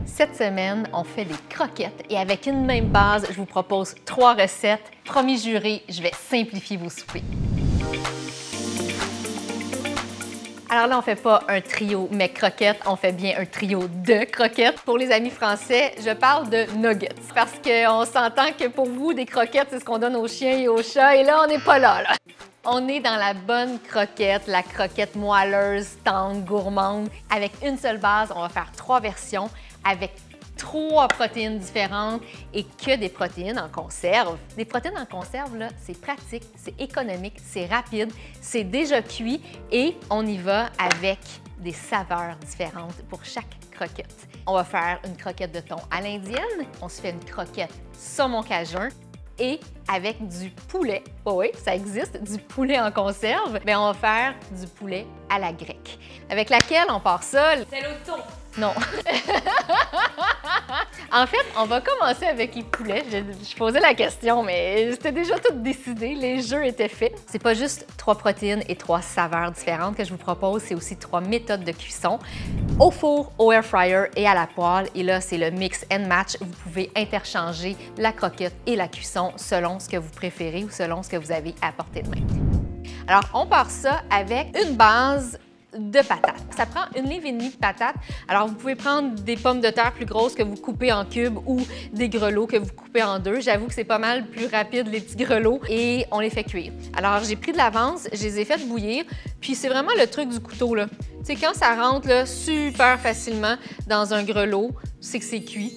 Cette semaine, on fait des croquettes et avec une même base, je vous propose 3 recettes. Promis juré, je vais simplifier vos soupers. Alors là, on fait pas un trio mais croquettes, on fait bien un trio de croquettes. Pour les amis français, je parle de nuggets parce qu'on s'entend que pour vous, des croquettes, c'est ce qu'on donne aux chiens et aux chats et là, on n'est pas là. On est dans la bonne croquette, la croquette moelleuse, tendre, gourmande. Avec une seule base, on va faire 3 versions avec 3 protéines différentes et que des protéines en conserve. Des protéines en conserve, là, c'est pratique, c'est économique, c'est rapide, c'est déjà cuit et on y va avec des saveurs différentes pour chaque croquette. On va faire une croquette de thon à l'indienne, on se fait une croquette saumon cajun et avec du poulet. Oh oui, ça existe, du poulet en conserve. Bien, on va faire du poulet à la grecque. Avec laquelle on part ça. C'est le thon. Non. En fait, on va commencer avec les poulets. Je posais la question, mais c'était déjà tout décidé. Les jeux étaient faits. C'est pas juste 3 protéines et 3 saveurs différentes que je vous propose, c'est aussi 3 méthodes de cuisson. Au four, au air fryer et à la poêle. Et là, c'est le mix and match. Vous pouvez interchanger la croquette et la cuisson selon ce que vous préférez ou selon ce que vous avez à portée de main. Alors, on part ça avec une base de patates. Ça prend 1,5 livre de patates. Alors, vous pouvez prendre des pommes de terre plus grosses que vous coupez en cubes ou des grelots que vous coupez en 2. J'avoue que c'est pas mal plus rapide, les petits grelots, et on les fait cuire. Alors, j'ai pris de l'avance, je les ai fait bouillir, puis c'est vraiment le truc du couteau, là. Tu sais, quand ça rentre là, super facilement dans un grelot, c'est que c'est cuit.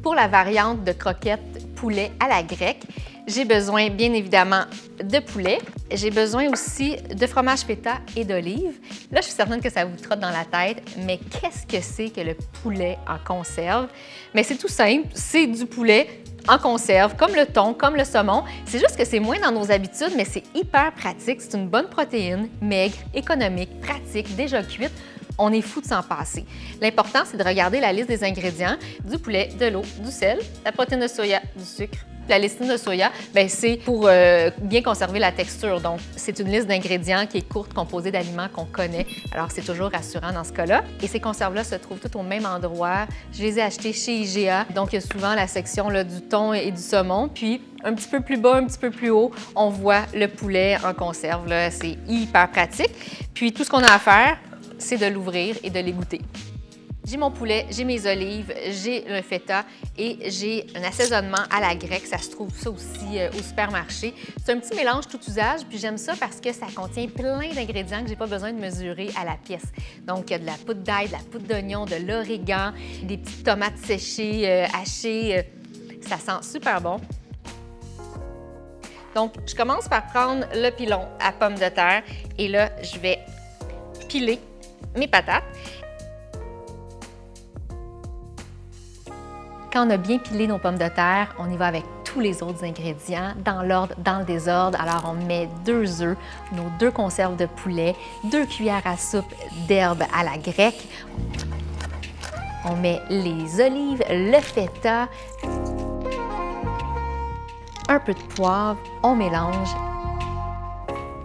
Pour la variante de croquettes poulet à la grecque, j'ai besoin, bien évidemment, de poulet. J'ai besoin aussi de fromage feta et d'olives. Là, je suis certaine que ça vous trotte dans la tête, mais qu'est-ce que c'est que le poulet en conserve? Mais c'est tout simple, c'est du poulet en conserve, comme le thon, comme le saumon. C'est juste que c'est moins dans nos habitudes, mais c'est hyper pratique. C'est une bonne protéine, maigre, économique, pratique, déjà cuite. On est fou de s'en passer. L'important, c'est de regarder la liste des ingrédients: du poulet, de l'eau, du sel, la protéine de soya, du sucre. La lécithine de soya, c'est pour bien conserver la texture. Donc, c'est une liste d'ingrédients qui est courte, composée d'aliments qu'on connaît. Alors, c'est toujours rassurant dans ce cas-là. Et ces conserves-là se trouvent toutes au même endroit. Je les ai achetées chez IGA. Donc, il y a souvent la section là, du thon et du saumon. Puis, un petit peu plus bas, un petit peu plus haut, on voit le poulet en conserve. C'est hyper pratique. Puis, tout ce qu'on a à faire, c'est de l'ouvrir et de l'égoutter. J'ai mon poulet, j'ai mes olives, j'ai le feta et j'ai un assaisonnement à la grecque. Ça se trouve ça aussi au supermarché. C'est un petit mélange tout usage, puis j'aime ça parce que ça contient plein d'ingrédients que j'ai pas besoin de mesurer à la pièce. Donc, il y a de la poudre d'ail, de la poudre d'oignon, de l'origan, des petites tomates séchées, hachées. Ça sent super bon. Donc, je commence par prendre le pilon à pommes de terre et là, je vais piler mes patates. Quand on a bien pilé nos pommes de terre, on y va avec tous les autres ingrédients, dans l'ordre, dans le désordre. Alors, on met 2 œufs, nos 2 conserves de poulet, 2 cuillères à soupe d'herbe à la grecque. On met les olives, le feta, un peu de poivre, on mélange.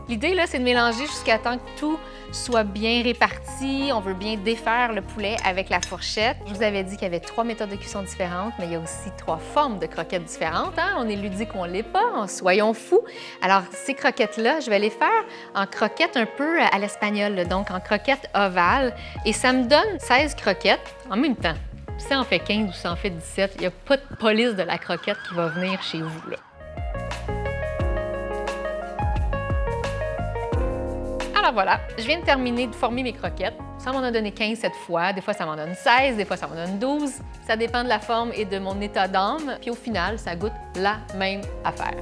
L'idée, là, c'est de mélanger jusqu'à temps que tout soit bien réparti. On veut bien défaire le poulet avec la fourchette. Je vous avais dit qu'il y avait 3 méthodes de cuisson différentes, mais il y a aussi 3 formes de croquettes différentes. Hein? On est ludique ou on ne l'est pas, soyons fous. Alors, ces croquettes-là, je vais les faire en croquettes un peu à l'espagnol, donc en croquettes ovales. Et ça me donne 16 croquettes en même temps. Si ça en fait 15 ou ça en fait 17, il n'y a pas de police de la croquette qui va venir chez vous, là. Alors voilà, je viens de terminer de former mes croquettes. Ça m'en a donné 15 cette fois, des fois ça m'en donne 16, des fois ça m'en donne 12. Ça dépend de la forme et de mon état d'âme. Puis au final, ça goûte la même affaire.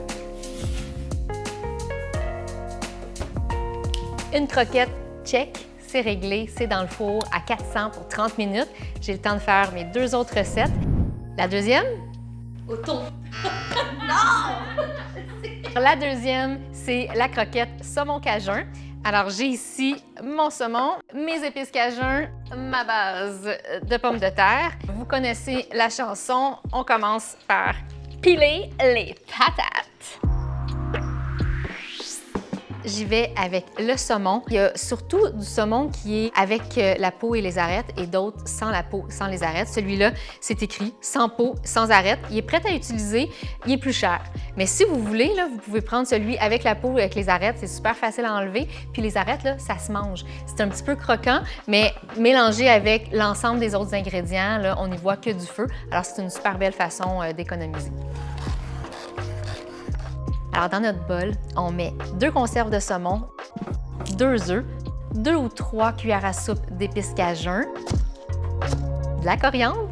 Une croquette, check, c'est réglé, c'est dans le four à 400 pour 30 minutes. J'ai le temps de faire mes 2 autres recettes. La deuxième? Au thon. Non! La deuxième, c'est la croquette saumon cajun. Alors, j'ai ici mon saumon, mes épices cajun, ma base de pommes de terre. Vous connaissez la chanson, on commence par piler les patates. j'y vais avec le saumon. Il y a surtout du saumon qui est avec la peau et les arêtes et d'autres sans la peau, sans les arêtes. Celui-là, c'est écrit sans peau, sans arêtes. Il est prêt à utiliser, il est plus cher. Mais si vous voulez, là, vous pouvez prendre celui avec la peau, avec les arêtes. C'est super facile à enlever. Puis les arêtes, là, ça se mange. C'est un petit peu croquant, mais mélangé avec l'ensemble des autres ingrédients, là, on n'y voit que du feu. Alors, c'est une super belle façon d'économiser. Alors, dans notre bol, on met 2 conserves de saumon, 2 œufs, 2 ou 3 cuillères à soupe d'épices cajun, de la coriandre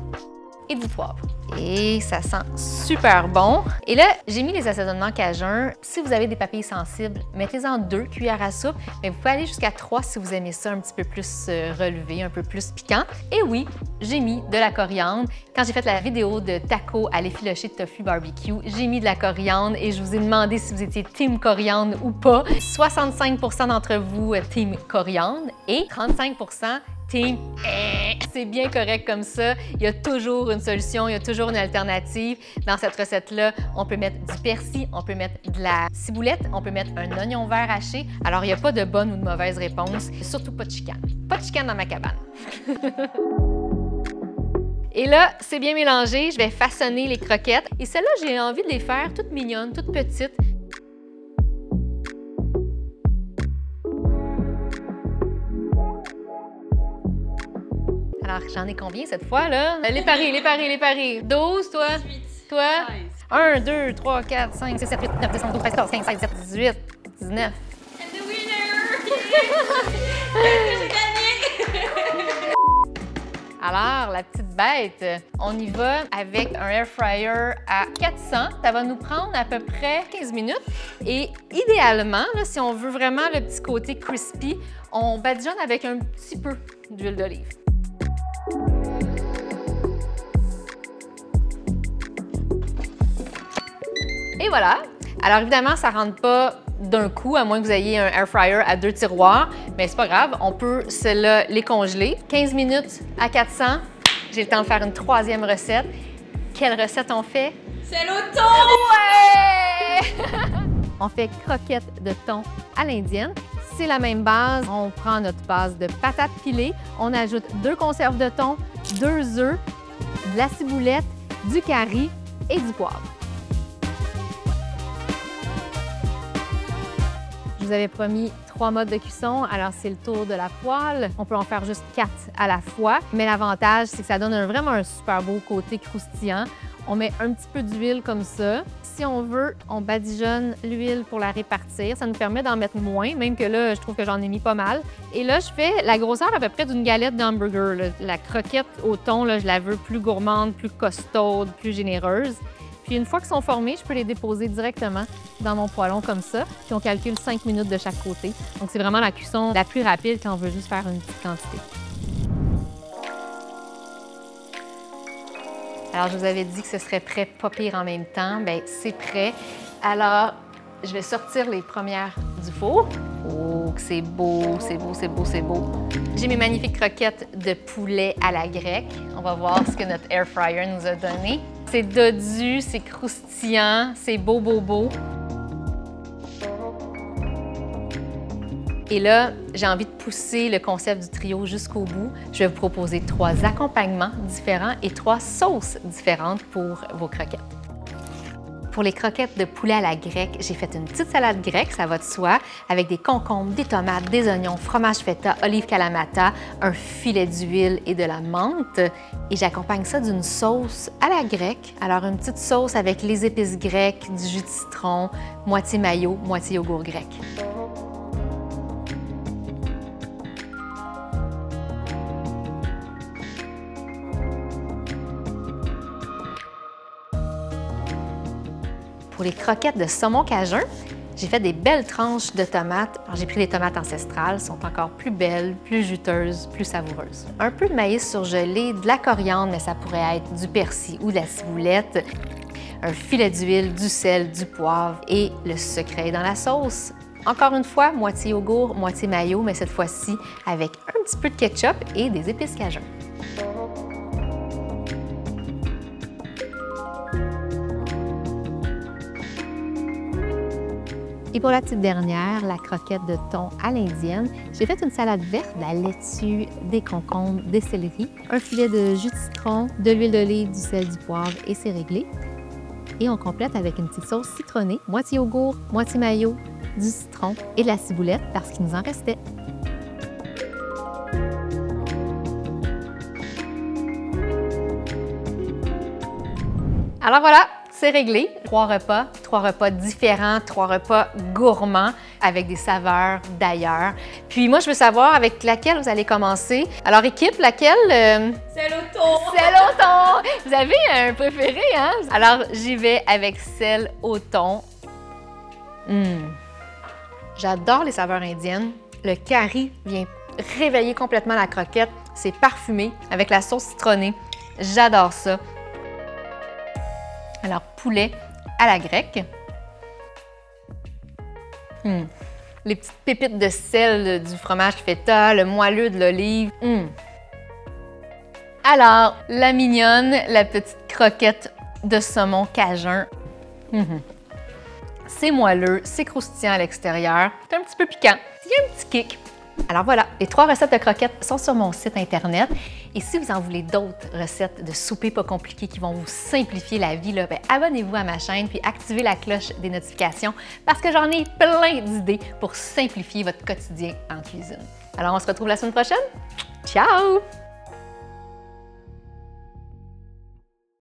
et du poivre. Et ça sent super bon. Et là, j'ai mis les assaisonnements cajun. Si vous avez des papilles sensibles, mettez-en 2 cuillères à soupe, mais vous pouvez aller jusqu'à 3 si vous aimez ça un petit peu plus relevé, un peu plus piquant. Et oui, j'ai mis de la coriandre. Quand j'ai fait la vidéo de taco à l'effiloché de tofu barbecue, j'ai mis de la coriandre et je vous ai demandé si vous étiez team coriandre ou pas. 65% d'entre vous team coriandre et 35% team, c'est bien correct comme ça. Il y a toujours une solution, il y a toujours une alternative. Dans cette recette-là, on peut mettre du persil, on peut mettre de la ciboulette, on peut mettre un oignon vert haché. Alors, il n'y a pas de bonne ou de mauvaise réponse, surtout pas de chicane. Pas de chicane dans ma cabane. Et là, c'est bien mélangé. Je vais façonner les croquettes. Et celles-là, j'ai envie de les faire toutes mignonnes, toutes petites. Alors, j'en ai combien cette fois, là? Les paris. 12, toi? 18. Toi? 16. 1, 2, 3, 4, 5, 6, 7, 8, 9, 10, 11, 12, 13, 14, 15, 16, 17, 18, 19. And the winner! J'ai gagné! Alors, la petite bête, on y va avec un air fryer à 400. Ça va nous prendre à peu près 15 minutes. Et idéalement, là, si on veut vraiment le petit côté crispy, on badigeonne avec un petit peu d'huile d'olive. Et voilà. Alors évidemment, ça ne rentre pas d'un coup, à moins que vous ayez un air fryer à 2 tiroirs, mais c'est pas grave, on peut ceux-là les congeler. 15 minutes à 400, j'ai le temps de faire une 3e recette. Quelle recette on fait? C'est le thon! Ouais! On fait croquettes de thon à l'indienne. C'est la même base. On prend notre base de patates pilées, on ajoute 2 conserves de thon, 2 œufs, de la ciboulette, du curry et du poivre. Je vous avais promis 3 modes de cuisson, alors c'est le tour de la poêle. On peut en faire juste 4 à la fois, mais l'avantage, c'est que ça donne vraiment un super beau côté croustillant. On met un petit peu d'huile comme ça. Si on veut, on badigeonne l'huile pour la répartir. Ça nous permet d'en mettre moins, même que là, je trouve que j'en ai mis pas mal. Et là, je fais la grosseur à peu près d'une galette d'hamburger. La croquette au thon, là, je la veux plus gourmande, plus costaude, plus généreuse. Puis une fois qu'ils sont formés, je peux les déposer directement dans mon poêlon comme ça. Puis on calcule 5 minutes de chaque côté. Donc c'est vraiment la cuisson la plus rapide quand on veut juste faire une petite quantité. Alors, je vous avais dit que ce serait prêt pas pire en même temps. Bien, c'est prêt. Alors, je vais sortir les premières du four. Oh, que c'est beau, c'est beau, c'est beau, c'est beau. J'ai mes magnifiques croquettes de poulet à la grecque. On va voir ce que notre air fryer nous a donné. C'est dodu, c'est croustillant, c'est beau, beau, beau. Et là, j'ai envie de pousser le concept du trio jusqu'au bout. Je vais vous proposer 3 accompagnements différents et 3 sauces différentes pour vos croquettes. Pour les croquettes de poulet à la grecque, j'ai fait une petite salade grecque, ça va de soi, avec des concombres, des tomates, des oignons, fromage feta, olive kalamata, un filet d'huile et de la menthe. Et j'accompagne ça d'une sauce à la grecque. Alors, une petite sauce avec les épices grecques, du jus de citron, moitié mayo, moitié yogourt grec. Pour les croquettes de saumon cajun, j'ai fait des belles tranches de tomates. J'ai pris des tomates ancestrales, elles sont encore plus belles, plus juteuses, plus savoureuses. Un peu de maïs surgelé, de la coriandre, mais ça pourrait être du persil ou de la ciboulette, un filet d'huile, du sel, du poivre et le secret dans la sauce. Encore une fois, moitié yogourt, moitié mayo, mais cette fois-ci avec un petit peu de ketchup et des épices cajun. Et pour la petite dernière, la croquette de thon à l'indienne, j'ai fait une salade verte, de la laitue, des concombres, des céleris, un filet de jus de citron, de l'huile d'olive, du sel, du poivre et c'est réglé. Et on complète avec une petite sauce citronnée, moitié yogourt, moitié mayo, du citron et de la ciboulette parce qu'il nous en restait. Alors voilà, c'est réglé. 3 repas différents, 3 repas gourmands avec des saveurs d'ailleurs. Puis moi, je veux savoir avec laquelle vous allez commencer. Alors équipe, laquelle? C'est le thon! Celle au thon! Vous avez un préféré, hein? Alors j'y vais avec celle au thon. J'adore les saveurs indiennes. Le curry vient réveiller complètement la croquette. C'est parfumé avec la sauce citronnée. J'adore ça. Alors, poulet à la grecque. Les petites pépites de sel du fromage feta, le moelleux de l'olive. Alors, la mignonne, la petite croquette de saumon cajun. C'est moelleux, c'est croustillant à l'extérieur, c'est un petit peu piquant. Il y a un petit kick. Alors voilà, les 3 recettes de croquettes sont sur mon site internet. Et si vous en voulez d'autres recettes de souper pas compliqués qui vont vous simplifier la vie, ben abonnez-vous à ma chaîne puis activez la cloche des notifications parce que j'en ai plein d'idées pour simplifier votre quotidien en cuisine. Alors on se retrouve la semaine prochaine. Ciao!